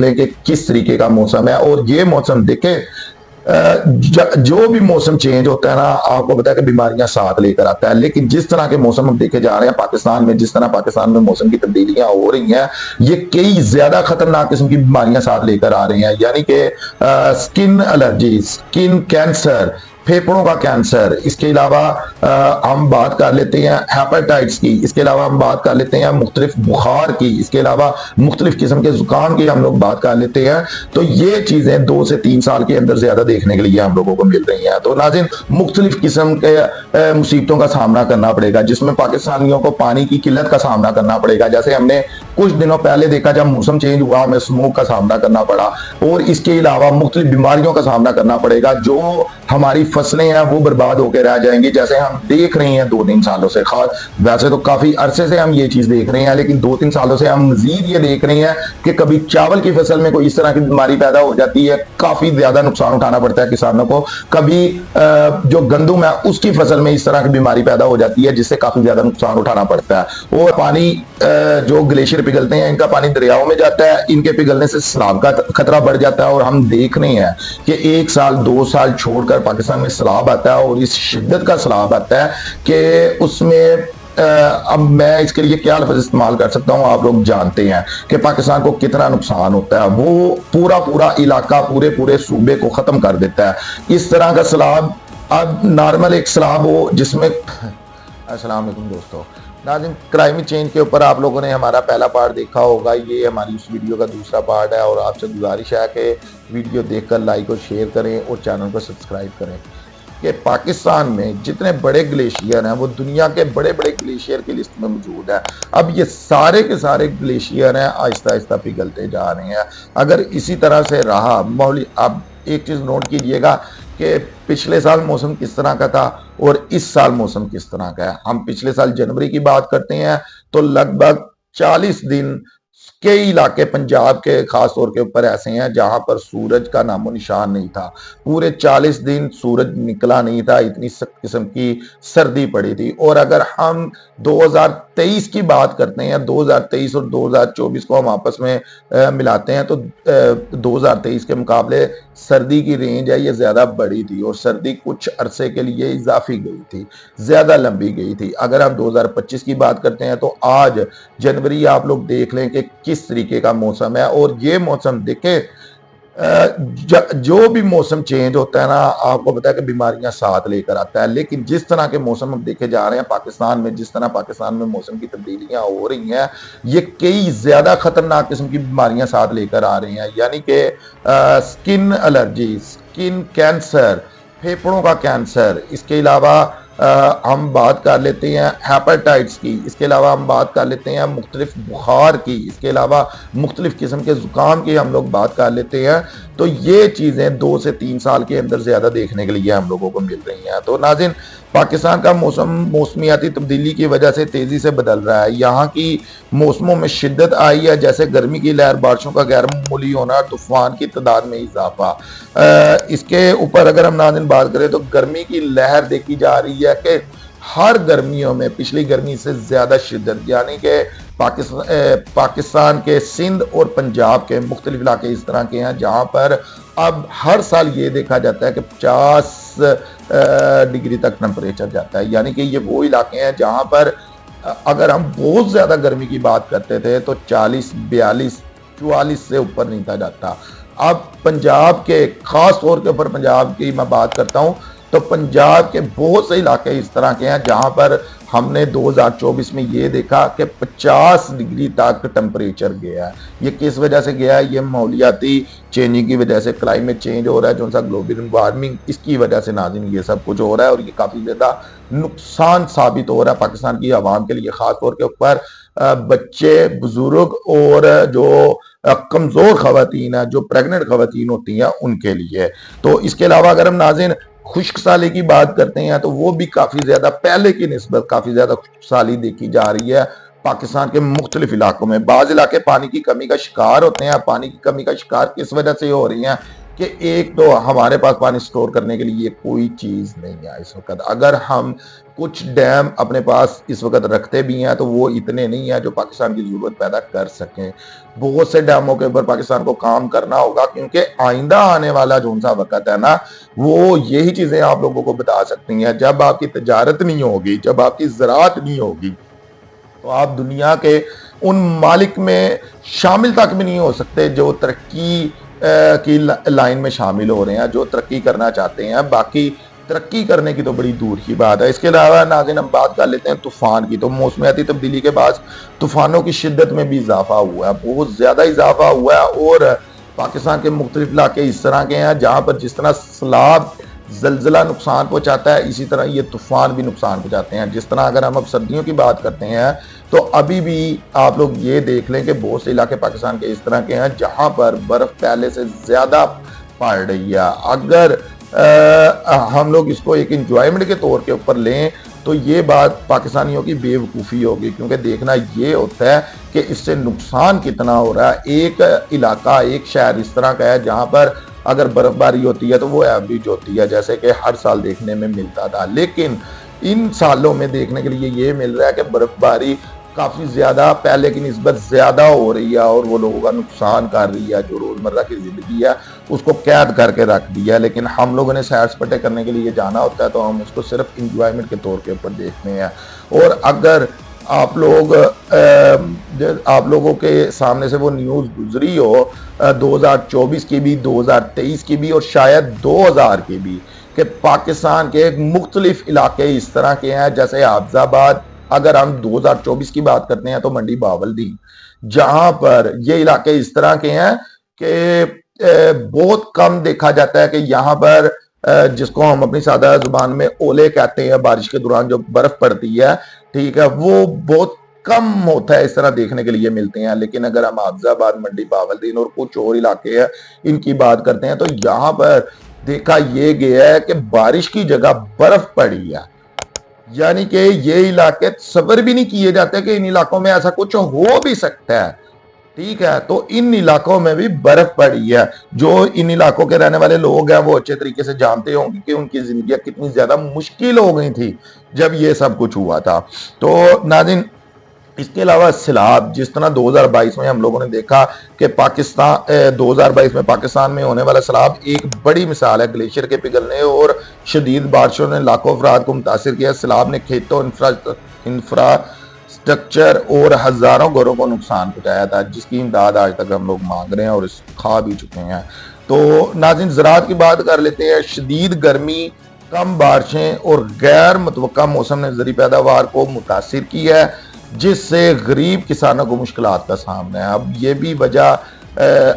लें कि किस तरीके का मौसम है। और ये मौसम देखे जो भी मौसम चेंज होता है ना, आपको पता है कि बीमारियां साथ लेकर आता है। लेकिन जिस तरह के मौसम हम देखे जा रहे हैं पाकिस्तान में, जिस तरह पाकिस्तान में मौसम की तब्दीलियां हो रही हैं, ये कई ज्यादा खतरनाक किस्म की बीमारियां साथ लेकर आ रही हैं। यानी कि स्किन एलर्जी, स्किन कैंसर, फेफड़ों का कैंसर, इसके अलावा हम बात कर लेते हैं हेपेटाइटिस की, इसके अलावा हम बात कर लेते हैं मुख्तलिफ बुखार की, इसके अलावा मुख्तलिफ किस्म के जुकाम की हम लोग बात कर लेते हैं। तो ये चीजें 2 से 3 साल के अंदर ज्यादा देखने के लिए हम लोगों को मिल रही हैं। तो नाज़रीन, मुख्तलिफ किस्म के मुसीबतों का सामना करना पड़ेगा, जिसमें पाकिस्तानियों को पानी की किल्लत का सामना करना पड़ेगा। जैसे हमने कुछ दिनों पहले देखा, जब मौसम चेंज हुआ, हमें स्मोक का सामना करना पड़ा। और इसके अलावा मुख्तलिफ बीमारियों का सामना करना पड़ेगा। जो हमारी फसलें हैं वो बर्बाद होकर रह जाएंगी, जैसे हम देख रहे हैं 2-3 सालों से। खास वैसे तो काफी अरसे से हम ये चीज देख रहे हैं, लेकिन 2-3 सालों से हम मजीद ये देख रहे हैं कि कभी चावल की फसल में कोई इस तरह की बीमारी पैदा हो जाती है, काफी ज्यादा नुकसान उठाना पड़ता है किसानों को। कभी जो गंदुम है उसकी फसल में इस तरह की बीमारी पैदा हो जाती है, जिससे काफी ज्यादा नुकसान उठाना पड़ता है। और पानी जो ग्लेशियर पिघलते हैं, इनका पानी दरियाओं में जाता है, इनके पिघलने से सैलाब का खतरा बढ़ जाता है। और हम देख रहे हैं कि 1 साल 2 साल छोड़कर पाकिस्तान में सैलाब आता है, और इस शिद्दत का सैलाब आता है कि उसमें अब मैं इसके लिए क्या लफ्ज़ इस्तेमाल कर सकता हूं, आप लोग जानते हैं कि पाकिस्तान को कितना नुकसान होता है। वो पूरा इलाका, पूरे सूबे को खत्म कर देता है। इस तरह का सैलाब, अब नॉर्मल एक सैलाब हो जिसमें अस्सलाम वालेकुम दोस्तों, नाज़रीन, क्लाइमेट चेंज के ऊपर आप लोगों ने हमारा पहला पार्ट देखा होगा। ये हमारी उस वीडियो का दूसरा पार्ट है, और आपसे गुजारिश है कि वीडियो देखकर लाइक और शेयर करें और चैनल को सब्सक्राइब करें। कि पाकिस्तान में जितने बड़े ग्लेशियर हैं वो दुनिया के बड़े बड़े ग्लेशियर की लिस्ट में मौजूद है। अब ये सारे के सारे ग्लेशियर हैं आहिस्ता आहिस्ता पिघलते जा रहे हैं। अगर इसी तरह से रहा माहौल, अब एक चीज़ नोट कीजिएगा कि पिछले साल मौसम किस तरह का था और इस साल मौसम किस तरह का है। हम पिछले साल जनवरी की बात करते हैं तो लगभग 40 दिन कई इलाके पंजाब के खास तौर के ऊपर ऐसे हैं जहां पर सूरज का नामो निशान नहीं था। पूरे 40 दिन सूरज निकला नहीं था, इतनी सख्त किस्म की सर्दी पड़ी थी। और अगर हम 2023 की बात करते हैं, 2023 और 2024 को हम आपस में मिलाते हैं तो 2023 के मुकाबले सर्दी की रेंज है ये ज्यादा बड़ी थी, और सर्दी कुछ अरसे के लिए इजाफी गई थी, ज्यादा लंबी गई थी। अगर हम 2025 की बात करते हैं तो आज जनवरी आप लोग देख लें कि किस तरीके का मौसम है। और ये मौसम देखे जो भी मौसम चेंज होता है ना, आपको पता है कि बीमारियां साथ लेकर आता है। लेकिन जिस तरह के मौसम हम देखे जा रहे हैं पाकिस्तान में, जिस तरह पाकिस्तान में मौसम की तब्दीलियां हो रही हैं, ये कई ज्यादा खतरनाक किस्म की बीमारियां साथ लेकर आ रही हैं। यानी कि स्किन एलर्जी, स्किन कैंसर, फेफड़ों का कैंसर, इसके अलावा हम बात कर लेते हैं हेपेटाइटिस की, इसके अलावा हम बात कर लेते हैं मुख्तलिफ बुखार की, इसके अलावा मुख्तलिफ किस्म के जुकाम की हम लोग बात कर लेते हैं। तो ये चीज़ें 2 से 3 साल के अंदर ज़्यादा देखने के लिए हम लोगों को मिल रही हैं। तो नाज़रीन, पाकिस्तान का मौसम मौसमियाती तब्दीली की वजह से तेज़ी से बदल रहा है। यहाँ की मौसमों में शिद्दत आई है, जैसे गर्मी की लहर, बारिशों का गैर मामूली होना, तूफान की तादाद में इजाफा। इसके ऊपर अगर हम नाज़रीन बात करें तो गर्मी की लहर देखी जा रही है कि हर गर्मियों में पिछली गर्मी से ज्यादा शिद्दत, यानी कि पाकिस्तान के सिंध और पंजाब के मुख्तलिफ इलाके इस तरह के हैं जहां पर अब हर साल ये देखा जाता है कि 50 डिग्री तक टेम्परेचर जाता है। यानी कि ये वो इलाके हैं जहां पर अगर हम बहुत ज्यादा गर्मी की बात करते थे तो 40, 42, 44 से ऊपर नहीं था जाता। अब पंजाब के खास तौर के ऊपर पंजाब की मैं बात करता हूं तो पंजाब के बहुत से इलाके इस तरह के हैं जहां पर हमने 2024 में ये देखा कि 50 डिग्री तक टेम्परेचर गया है। ये किस वजह से गया है? ये माहौलियाती चेंजिंग की वजह से, क्लाइमेट चेंज हो रहा है, जो सा ग्लोबल वार्मिंग, इसकी वजह से नाज़रीन ये सब कुछ हो रहा है। और ये काफ़ी ज़्यादा नुकसान साबित हो रहा है पाकिस्तान की आवाम के लिए, ख़ास तौर के ऊपर बच्चे, बुजुर्ग और जो कमज़ोर ख़वातीन है, जो प्रेगनेंट ख़वातीन होती हैं, उनके लिए। तो इसके अलावा अगर हम नाज़रीन खुश्क साली की बात करते हैं तो वो भी काफ़ी ज़्यादा पहले की निस्बत काफ़ी ज़्यादा खुश्क साली देखी जा रही है पाकिस्तान के मुख्तलिफ इलाकों में। बाज़ इलाके पानी की कमी का शिकार होते हैं। पानी की कमी का शिकार किस वजह से हो रही हैं कि एक तो हमारे पास पानी स्टोर करने के लिए कोई चीज़ नहीं है इस वक्त। अगर हम कुछ डैम अपने पास इस वक्त रखते भी हैं तो वो इतने नहीं है जो पाकिस्तान की ज़रूरत पैदा कर सकें। बहुत से डैमों के ऊपर पाकिस्तान को काम करना होगा, क्योंकि आइंदा आने वाला जो सा वक्त है ना, वो यही चीज़ें आप लोगों को बता सकती हैं। जब आपकी तजारत नहीं होगी, जब आपकी ज़राअत नहीं होगी, तो आप दुनिया के उन मालिक में शामिल तक भी नहीं हो सकते जो तरक्की की लाइन में शामिल हो रहे हैं, जो तरक्की करना चाहते हैं। बाकी तरक्की करने की तो बड़ी दूर की बात है। इसके अलावा नाज़रीन हम बात कर लेते हैं तूफ़ान की। तो मौसमियाती तब्दीली के बाद तूफ़ानों की शिद्दत में भी इजाफा हुआ है, बहुत ज़्यादा इजाफा हुआ है। और पाकिस्तान के मुख्तलिफ इलाके इस तरह के हैं जहाँ पर जिस तरह सैलाब जलजिला नुकसान पहुंचाता है, इसी तरह ये तूफान भी नुकसान पहुंचाते हैं। जिस तरह अगर हम अब सर्दियों की बात करते हैं तो अभी भी आप लोग ये देख लें कि बहुत से इलाके पाकिस्तान के इस तरह के हैं जहां पर बर्फ पहले से ज्यादा पड़ रही है। अगर हम लोग इसको एक इंजॉयमेंट के तौर के ऊपर लें तो ये बात पाकिस्तानियों की बेवकूफ़ी होगी, क्योंकि देखना ये होता है कि इससे नुकसान कितना हो रहा है। एक इलाका, एक शहर इस तरह का है जहां पर अगर बर्फबारी होती है तो वो एवरेज होती है, जैसे कि हर साल देखने में मिलता था। लेकिन इन सालों में देखने के लिए ये मिल रहा है कि बर्फबारी काफ़ी ज़्यादा पहले की निस्बत ज़्यादा हो रही है और वो लोगों का नुकसान कर रही है। जो रोज़मर्रा की ज़िंदगी है उसको कैद करके रख दिया है। लेकिन हम लोगों ने सैर सपाटे करने के लिए जाना होता है तो हम उसको सिर्फ इंजॉयमेंट के तौर के ऊपर देखते हैं। और अगर आप लोग आप लोगों के सामने से वो न्यूज़ गुजरी हो 2024 की भी, 2023 की भी और शायद 2000 की भी, कि पाकिस्तान के मुख्तलिफ इलाके इस तरह के हैं, जैसे हाफजाबाद, अगर हम 2024 की बात करते हैं तो मंडी बावलदीन, जहां पर ये इलाके इस तरह के हैं कि बहुत कम देखा जाता है कि यहाँ पर जिसको हम अपनी सादा जुबान में ओले कहते हैं, बारिश के दौरान जो बर्फ पड़ती है, ठीक है, वो बहुत कम होता है, इस तरह देखने के लिए मिलते हैं। लेकिन अगर हम हाफजाबाद, मंडी बावलदीन और कुछ और इलाके हैं इनकी बात करते हैं तो यहाँ पर देखा ये गया है कि बारिश की जगह बर्फ पड़ी है। यानी कि ये इलाके सब्र भी नहीं किए जाते कि इन इलाकों में ऐसा कुछ हो भी सकता है। ठीक है, तो इन इलाकों में भी बर्फ पड़ी है। जो इन इलाकों के रहने वाले लोग हैं वो अच्छे तरीके से जानते होंगे कि उनकी जिंदगी कितनी ज्यादा मुश्किल हो गई थी जब ये सब कुछ हुआ था। तो नाज़रीन, इसके अलावा सैलाब, जिस तरह 2022 में हम लोगों ने देखा कि पाकिस्तान 2022 में पाकिस्तान में होने वाला सैलाब एक बड़ी मिसाल है। ग्लेशियर के पिघलने और शदीद बारिशों ने लाखों अफराद को मुतासिर किया। सैलाब ने खेतों, इंफ्रास्ट्रक्चर और हजारों घरों को नुकसान पहुंचाया था, जिसकी इमदाद आज तक हम लोग मांग रहे हैं और खा भी चुके हैं। तो नाज़रीन, ज़राअत की बात कर लेते हैं। शदीद गर्मी, कम बारिशें और गैर मुतवक्का मौसम ने ज़री पैदावार को मुतासिर की है, जिससे गरीब किसानों को मुश्किलात का सामना है। अब ये भी वजह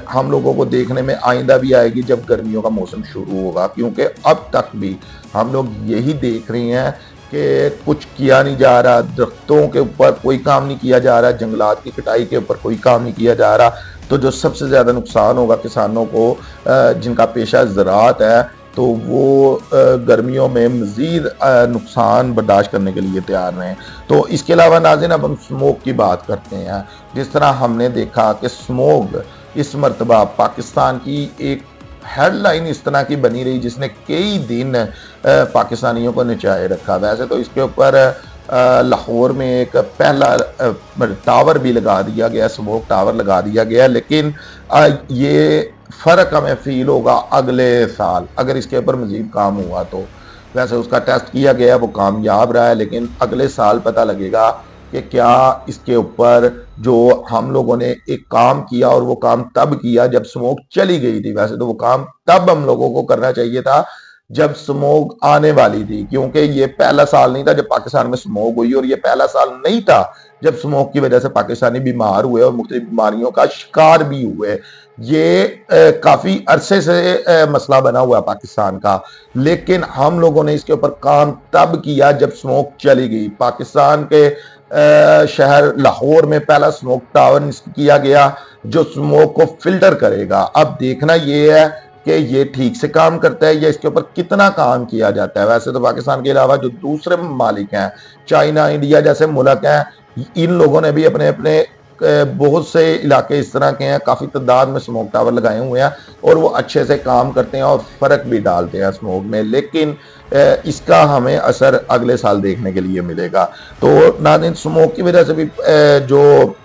हम लोगों को देखने में आइंदा भी आएगी जब गर्मियों का मौसम शुरू होगा, क्योंकि अब तक भी हम लोग यही देख रहे हैं कि कुछ किया नहीं जा रहा। दरख्तों के ऊपर कोई काम नहीं किया जा रहा, जंगलात की कटाई के ऊपर कोई काम नहीं किया जा रहा। तो जो सबसे ज़्यादा नुकसान होगा किसानों को, जिनका पेशा ज़राअत है, तो वो गर्मियों में मज़ीद नुकसान बर्दाश्त करने के लिए तैयार रहें। तो इसके अलावा नाज़रीन, अब हम स्मोक की बात करते हैं। जिस तरह हमने देखा कि स्मोक इस मरतबा पाकिस्तान की एक हेडलाइन इस तरह की बनी रही जिसने कई दिन पाकिस्तानियों को नचाए रखा। वैसे तो इसके ऊपर लाहौर में एक पहला टावर भी लगा दिया गया, स्मोक टावर लगा दिया गया, लेकिन ये फ़र्क हमें फील होगा अगले साल अगर इसके ऊपर मज़ीद काम हुआ तो। वैसे उसका टेस्ट किया गया, वो कामयाब रहा है, लेकिन अगले साल पता लगेगा कि क्या इसके ऊपर जो हम लोगों ने एक काम किया, और वो काम तब किया जब स्मोक चली गई थी। वैसे तो वो काम तब हम लोगों को करना चाहिए था जब स्मोक आने वाली थी, क्योंकि ये पहला साल नहीं था जब पाकिस्तान में स्मोक हुई, और ये पहला साल नहीं था जब स्मोक की वजह से पाकिस्तानी बीमार हुए और मुख्तलिफ बीमारियों का शिकार भी हुए। ये काफ़ी अरसे से मसला बना हुआ है पाकिस्तान का, लेकिन हम लोगों ने इसके ऊपर काम तब किया जब स्मोक चली गई। पाकिस्तान के शहर लाहौर में पहला स्मोक टावर किया गया जो स्मोक को फिल्टर करेगा। अब देखना ये है कि ये ठीक से काम करता है या इसके ऊपर कितना काम किया जाता है। वैसे तो पाकिस्तान के अलावा जो दूसरे ममालिक हैं, चाइना, इंडिया जैसे मुल्क हैं, इन लोगों ने भी अपने अपने बहुत से इलाके इस तरह के हैं, काफ़ी तादाद में स्मोक टावर लगाए हुए हैं और वो अच्छे से काम करते हैं और फ़र्क भी डालते हैं स्मोक में, लेकिन इसका हमें असर अगले साल देखने के लिए मिलेगा। तो नाज़रीन, स्मोक की वजह से भी जो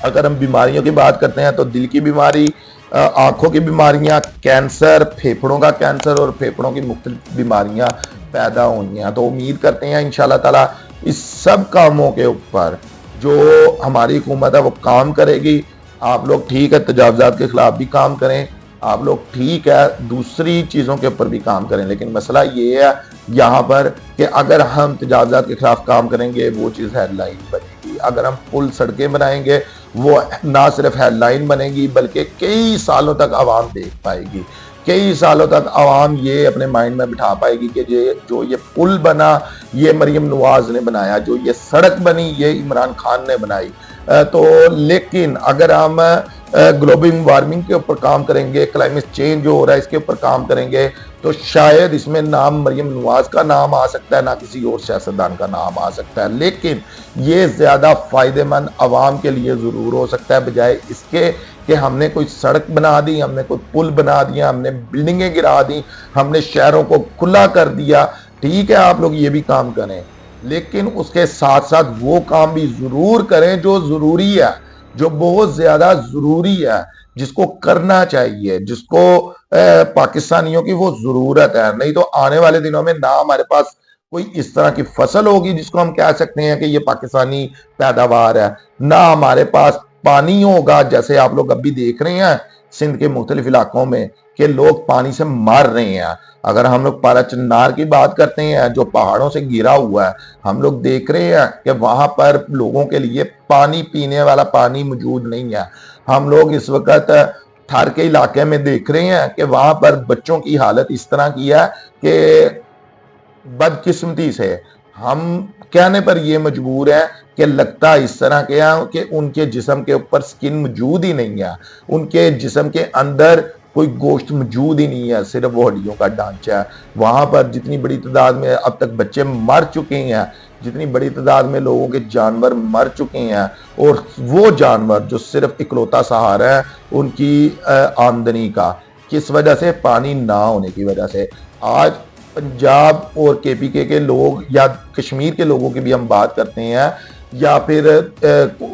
अगर हम बीमारियों की बात करते हैं तो दिल की बीमारी, आंखों की बीमारियां, कैंसर, फेफड़ों का कैंसर और फेफड़ों की मुख्तलिफ बीमारियां पैदा होनी हैं। तो उम्मीद करते हैं इंशाल्लाह ताला इस सब कामों के ऊपर जो हमारी हुकूमत है वो काम करेगी। आप लोग ठीक है तजावज़ात के खिलाफ भी काम करें, आप लोग ठीक है दूसरी चीज़ों के ऊपर भी काम करें, लेकिन मसला ये है यहाँ पर कि अगर हम तजावज़ात के खिलाफ काम करेंगे वो चीज़ हेडलाइन बनेगी, अगर हम पुल सड़कें बनाएंगे वो ना सिर्फ हेडलाइन बनेगी बल्कि कई सालों तक आवाम देख पाएगी, कई सालों तक आवाम ये अपने माइंड में बिठा पाएगी कि ये पुल बना ये मरियम नवाज ने बनाया, जो ये सड़क बनी ये इमरान खान ने बनाई। तो लेकिन अगर हम ग्लोबल वार्मिंग के ऊपर काम करेंगे, क्लाइमेट चेंज जो हो रहा है इसके ऊपर काम करेंगे, तो शायद इसमें नाम मरियम नवाज का नाम आ सकता है, ना किसी और सियासतदान का नाम आ सकता है, लेकिन ये ज़्यादा फ़ायदेमंद आवाम के लिए ज़रूर हो सकता है बजाय इसके कि हमने कोई सड़क बना दी, हमने कोई पुल बना दिया, हमने बिल्डिंगें गिरा दी, हमने शहरों को खुला कर दिया। ठीक है आप लोग ये भी काम करें, लेकिन उसके साथ साथ वो काम भी ज़रूर करें जो ज़रूरी है, जो बहुत ज़्यादा ज़रूरी है, जिसको करना चाहिए, जिसको पाकिस्तानियों की वो ज़रूरत है। नहीं तो आने वाले दिनों में ना हमारे पास कोई इस तरह की फसल होगी जिसको हम कह सकते हैं कि ये पाकिस्तानी पैदावार है, ना हमारे पास पानी होगा, जैसे आप लोग अभी देख रहे हैं सिंध के मुख्तलिफ इलाकों में कि लोग पानी से मर रहे हैं। अगर हम लोग पारा चन्नार की बात करते हैं जो पहाड़ों से घिरा हुआ है, हम लोग देख रहे हैं कि वहां पर लोगों के लिए पानी, पीने वाला पानी मौजूद नहीं है। हम लोग इस वक्त थार के इलाके में देख रहे हैं कि वहां पर बच्चों की हालत इस तरह की है कि बदकिस्मती से हम कहने पर ये मजबूर है कि लगता इस तरह के हैं कि उनके जिस्म के ऊपर स्किन मौजूद ही नहीं है, उनके जिस्म के अंदर कोई गोश्त मौजूद ही नहीं है, सिर्फ वो हड्डियों का ढांचा है। वहां पर जितनी बड़ी तादाद में अब तक बच्चे मर चुके हैं, जितनी बड़ी तादाद में लोगों के जानवर मर चुके हैं, और वो जानवर जो सिर्फ इकलौता सहारा है उनकी आमदनी का, किस वजह से? पानी ना होने की वजह से। आज पंजाब और केपीके के लोग या कश्मीर के लोगों की भी हम बात करते हैं, या फिर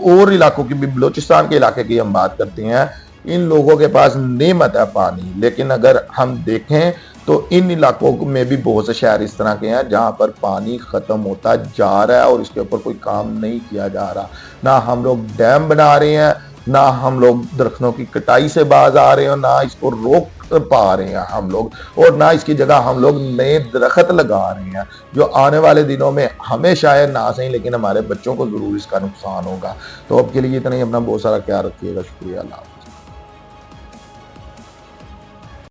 और इलाकों की भी, बलोचिस्तान के इलाके की हम बात करते हैं, इन लोगों के पास नेमत है पानी, लेकिन अगर हम देखें तो इन इलाकों में भी बहुत से शहर इस तरह के हैं जहां पर पानी खत्म होता जा रहा है और इसके ऊपर कोई काम नहीं किया जा रहा। ना हम लोग डैम बना रहे हैं, ना हम लोग दरख्तों की कटाई से बाज आ रहे हैं, ना इसको रोक पा रहे हैं हम लोग, और ना इसकी जगह हम लोग नए दरख्त लगा रहे हैं जो आने वाले दिनों में हमें शायद ना सही लेकिन हमारे बच्चों को जरूर इसका नुकसान होगा। तो अब के लिए इतना ही, अपना बहुत सारा ख्याल रखिएगा। शुक्रिया। अल्लाह।